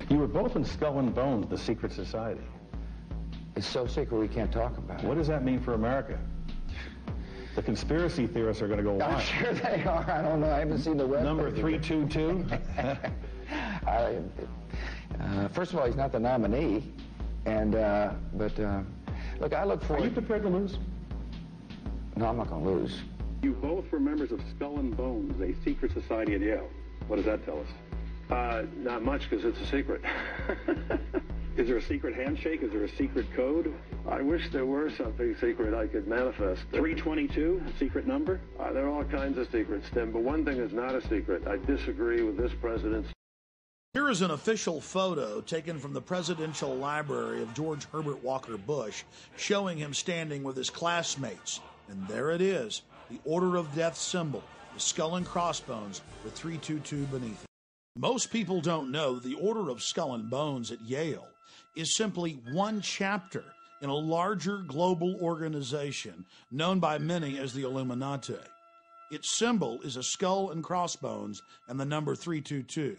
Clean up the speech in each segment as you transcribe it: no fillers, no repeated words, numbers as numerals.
You were both in Skull and Bones, the secret society. It's so secret we can't talk about it. What does that mean for America? The conspiracy theorists are going to go wild. I'm sure they are. I don't know. I haven't seen the web. Number 322? First of all, he's not the nominee. And, look, I look forward... Are you prepared to lose? No, I'm not going to lose. You both were members of Skull and Bones, a secret society at Yale. What does that tell us? Not much, because it's a secret. Is there a secret handshake? Is there a secret code? I wish there were something secret I could manifest. 322, a secret number? There are all kinds of secrets, Tim, but one thing is not a secret. I disagree with this president's... Here is an official photo taken from the presidential library of George Herbert Walker Bush, showing him standing with his classmates. And there it is, the Order of Death symbol, the skull and crossbones with 322 beneath it. Most people don't know that the Order of Skull and Bones at Yale is simply one chapter in a larger global organization known by many as the Illuminati. Its symbol is a skull and crossbones and the number 322.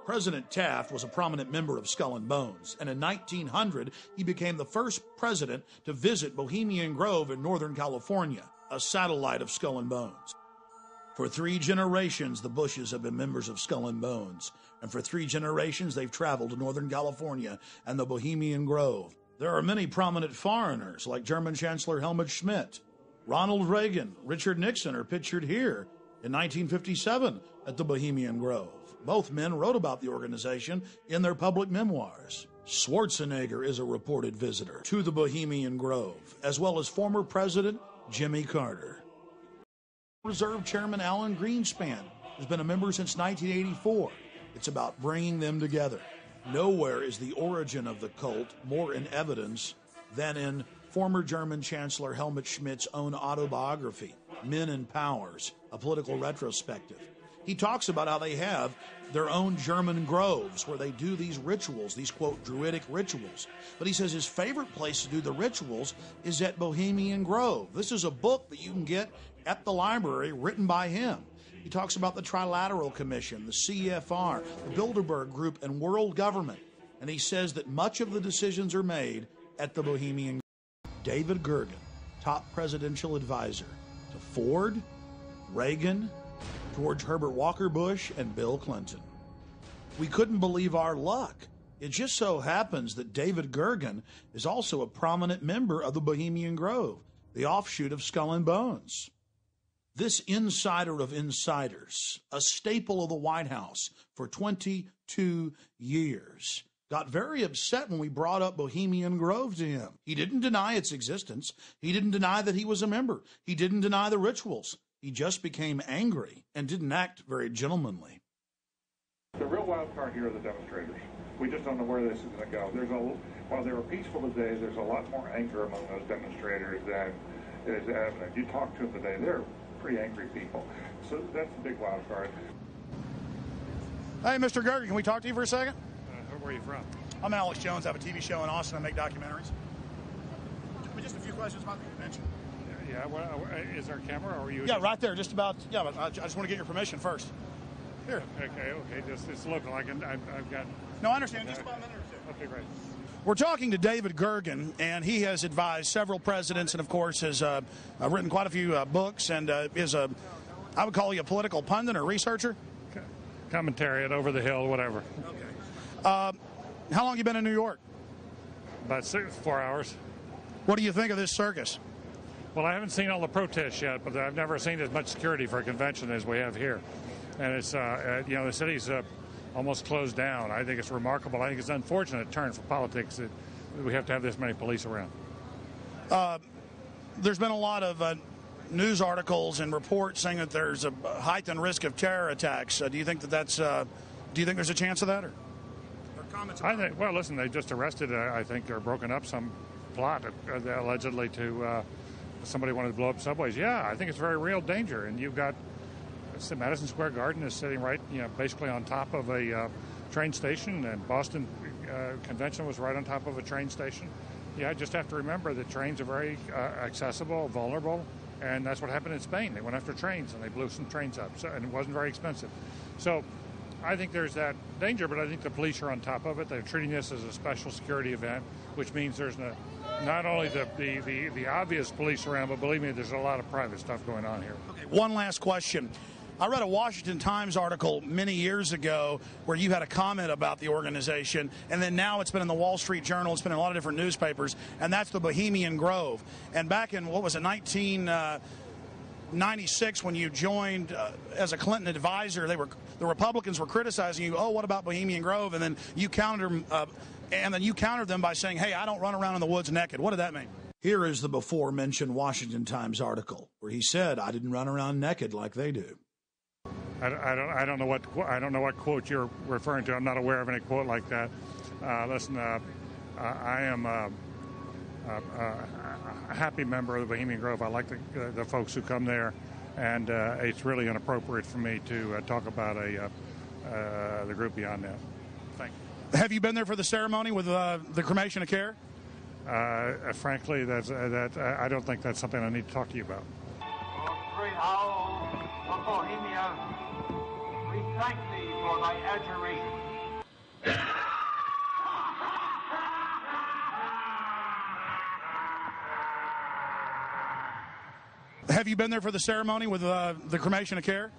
President Taft was a prominent member of Skull and Bones, and in 1900, he became the first president to visit Bohemian Grove in Northern California, a satellite of Skull and Bones. For 3 generations, the Bushes have been members of Skull and Bones, and for 3 generations, they've traveled to Northern California and the Bohemian Grove. There are many prominent foreigners, like German Chancellor Helmut Schmidt. Ronald Reagan, Richard Nixon are pictured here in 1957 at the Bohemian Grove. Both men wrote about the organization in their public memoirs. Schwarzenegger is a reported visitor to the Bohemian Grove, as well as former President Jimmy Carter. Reserve Chairman Alan Greenspan has been a member since 1984. It's about bringing them together. Nowhere is the origin of the cult more in evidence than in former German Chancellor Helmut Schmidt's own autobiography, Men and Powers, a political retrospective. He talks about how they have their own German groves where they do these rituals, these, quote, druidic rituals. But he says his favorite place to do the rituals is at Bohemian Grove. This is a book that you can get at the library written by him. He talks about the Trilateral Commission, the CFR, the Bilderberg Group, and world government. And he says that much of the decisions are made at the Bohemian Grove. David Gergen, top presidential advisor to Ford, Reagan, George Herbert Walker Bush, and Bill Clinton. We couldn't believe our luck. It just so happens that David Gergen is also a prominent member of the Bohemian Grove, the offshoot of Skull and Bones. This insider of insiders, a staple of the White House for 22 years, got very upset when we brought up Bohemian Grove to him. He didn't deny its existence. He didn't deny that he was a member. He didn't deny the rituals. He just became angry and didn't act very gentlemanly. The real wild card here are the demonstrators. We just don't know where this is going to go. While they were peaceful today, there's a lot more anger among those demonstrators than is evident. You talk to them today, they're pretty angry people. So that's the big wild card. Hey, Mr. Gergen, can we talk to you for a second? Where are you from? I'm Alex Jones. I have a TV show in Austin. I make documentaries. Just a few questions about the convention. Yeah, well, is there a camera, or are you? Yeah, right there, just about. Yeah, but I just want to get your permission first. Here. Okay, just it's local. I've got. No, I understand. Just about a minute or two. Okay, great. We're talking to David Gergen, and he has advised several presidents, and of course has written quite a few books, and is I would call you a political pundit or researcher. Commentary at Over the Hill, whatever. Okay. How long have you been in New York? About 4 hours. What do you think of this circus? Well, I haven't seen all the protests yet, but I've never seen as much security for a convention as we have here. And it's, the city's almost closed down. I think it's remarkable. I think it's an unfortunate turn for politics that we have to have this many police around. There's been a lot of news articles and reports saying that there's a heightened risk of terror attacks. Do you think that's? Do you think there's a chance of that, or comments? Well, listen, they just arrested, I think, or broken up some plot allegedly to. Somebody wanted to blow up subways. Yeah, I think it's a very real danger. And you've got Madison Square Garden is sitting right, basically on top of a train station, and Boston Convention was right on top of a train station. Yeah, I just have to remember that trains are very accessible, vulnerable, and that's what happened in Spain. They went after trains and they blew some trains up, and it wasn't very expensive. So I think there's that danger, but I think the police are on top of it. They're treating this as a special security event, which means there's not only the obvious police around, but believe me, there's a lot of private stuff going on here. Okay, one last question. I read a Washington Times article many years ago where you had a comment about the organization, and then now it's been in the Wall Street Journal, it's been in a lot of different newspapers, and that's the Bohemian Grove. And back in, 1996, when you joined as a Clinton advisor, the Republicans were criticizing you. Oh, what about Bohemian Grove? And then you countered them by saying, "Hey, I don't run around in the woods naked." What did that mean? Here is the before-mentioned Washington Times article where he said, "I didn't run around naked like they do." I don't know what quote you're referring to. I'm not aware of any quote like that. Listen, I am a happy member of the Bohemian Grove. I like the folks who come there, and it's really inappropriate for me to talk about the group beyond that. Thank you. Have you been there for the ceremony with the cremation of care? Frankly, I don't think that's something I need to talk to you about. Great owl of Bohemia, we thank thee for thy adjuration. Have you been there for the ceremony with the cremation of care?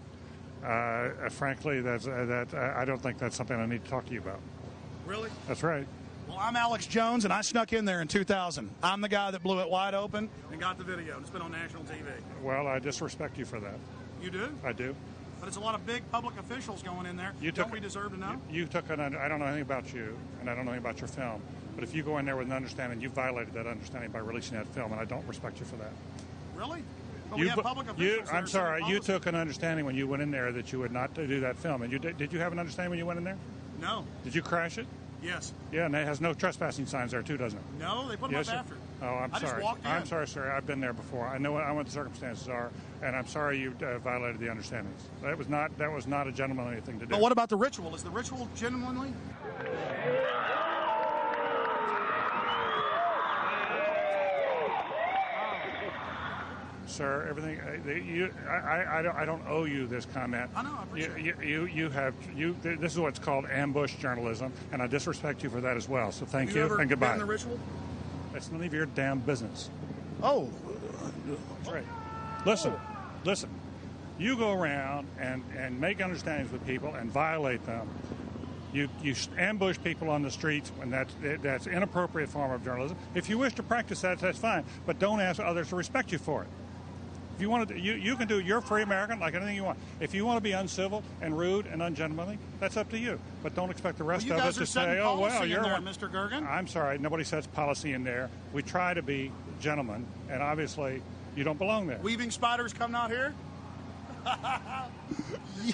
Frankly, I don't think that's something I need to talk to you about. Really? That's right. Well, I'm Alex Jones, and I snuck in there in 2000. I'm the guy that blew it wide open and got the video. It's been on national TV. Well, I disrespect you for that. You do? I do. But it's a lot of big public officials going in there. Don't we deserve to know? I don't know anything about you, and I don't know anything about your film. But if you go in there with an understanding, you violated that understanding by releasing that film, and I don't respect you for that. Really? But we have public officials. I'm sorry. You took an understanding when you went in there that you would not do that film. And did you have an understanding when you went in there? No. Did you crash it? Yes. Yeah, and it has no trespassing signs there too, doesn't it? No, they put them up after. Oh, I'm sorry. Just walked in. I'm sorry, sir. I've been there before. I know what the circumstances are, and I'm sorry you violated the understandings. That was not a gentlemanly thing to do. But what about the ritual? Is the ritual gentlemanly? Sir, everything I don't owe you this comment. I know. I appreciate it. This is what's called ambush journalism, and I disrespect you for that as well. So thank you you and goodbye. Been in the ritual? That's none of your damn business. Oh, that's right. Listen. You go around and make understandings with people and violate them. You ambush people on the streets, and that's inappropriate form of journalism. If you wish to practice that, that's fine, but don't ask others to respect you for it. If you want to, you can do. You're a free American, like anything you want. If you want to be uncivil and rude and ungentlemanly, that's up to you. But don't expect the rest of us to say, "Oh well, you're there, Mr. Gergen." I'm sorry, nobody sets policy in there. We try to be gentlemen, and obviously, you don't belong there. Weaving spiders come out here.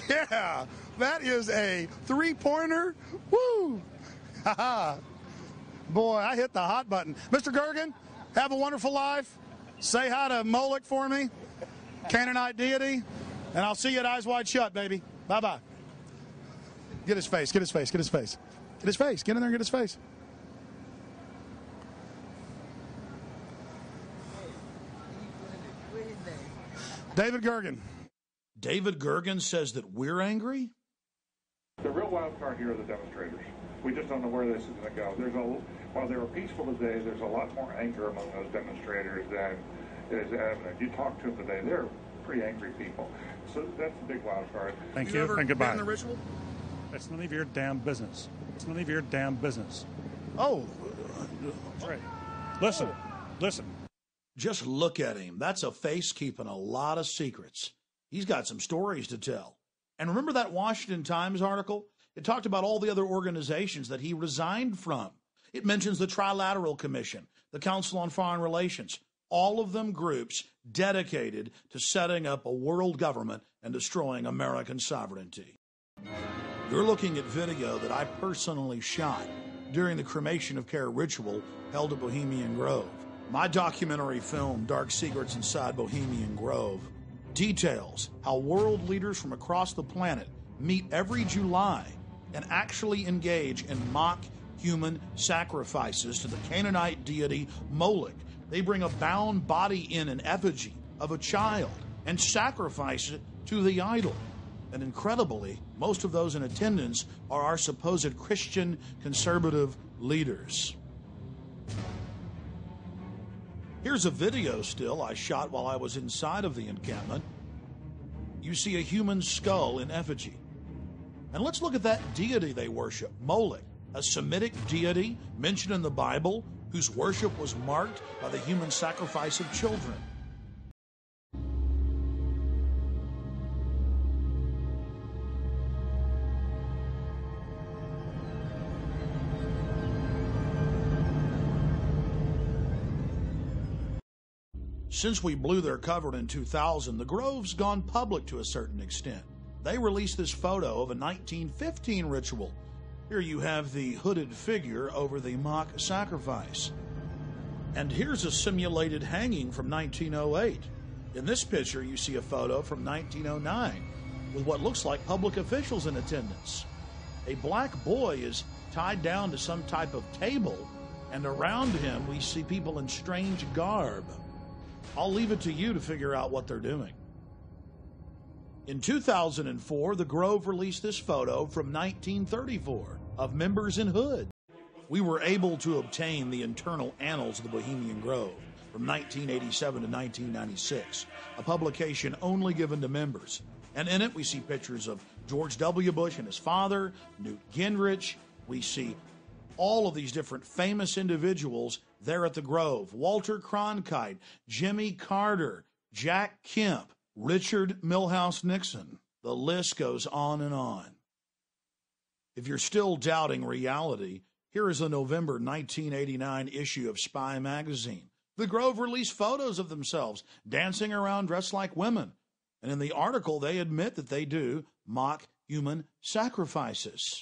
Yeah, that is a three-pointer. Woo! Boy, I hit the hot button. Mr. Gergen, have a wonderful life. Say hi to Moloch for me, Canaanite deity, and I'll see you at Eyes Wide Shut, baby. Bye-bye. Get his face, get his face, get his face. Get his face, get in there and get his face. David Gergen. David Gergen says that we're angry? The real wild card here are the demonstrators. We just don't know where this is going to go. While they were peaceful today, there's a lot more anger among those demonstrators than is evident. You talk to them today, they're pretty angry people. So that's a big wild card. Thank you and goodbye. Been in the ritual? That's none of your damn business. It's none of your damn business. Oh. That's right. Listen. Just look at him. That's a face keeping a lot of secrets. He's got some stories to tell. And remember that Washington Times article? It talked about all the other organizations that he resigned from. It mentions the Trilateral Commission, the Council on Foreign Relations, all of them groups dedicated to setting up a world government and destroying American sovereignty. You're looking at video that I personally shot during the cremation of care ritual held at Bohemian Grove. My documentary film, Dark Secrets Inside Bohemian Grove, details how world leaders from across the planet meet every July and actually engage in mock human sacrifices to the Canaanite deity Moloch. They bring a bound body in an effigy of a child and sacrifice it to the idol. And incredibly, most of those in attendance are our supposed Christian conservative leaders. Here's a video still I shot while I was inside of the encampment. You see a human skull in effigy. And let's look at that deity they worship, Moloch, a Semitic deity mentioned in the Bible whose worship was marked by the human sacrifice of children. Since we blew their cover in 2000, the Grove's gone public to a certain extent. They released this photo of a 1915 ritual. Here you have the hooded figure over the mock sacrifice. And here's a simulated hanging from 1908. In this picture, you see a photo from 1909 with what looks like public officials in attendance. A black boy is tied down to some type of table, and around him we see people in strange garb. I'll leave it to you to figure out what they're doing. In 2004, the Grove released this photo from 1934 of members in hoods. We were able to obtain the internal annals of the Bohemian Grove from 1987 to 1996, a publication only given to members. And in it, we see pictures of George W. Bush and his father, Newt Gingrich. We see all of these different famous individuals there at the Grove. Walter Cronkite, Jimmy Carter, Jack Kemp, Richard Milhouse Nixon. The list goes on and on. If you're still doubting reality, here is a November 1989 issue of Spy magazine. The Grove released photos of themselves dancing around dressed like women. And in the article, they admit that they do mock human sacrifices.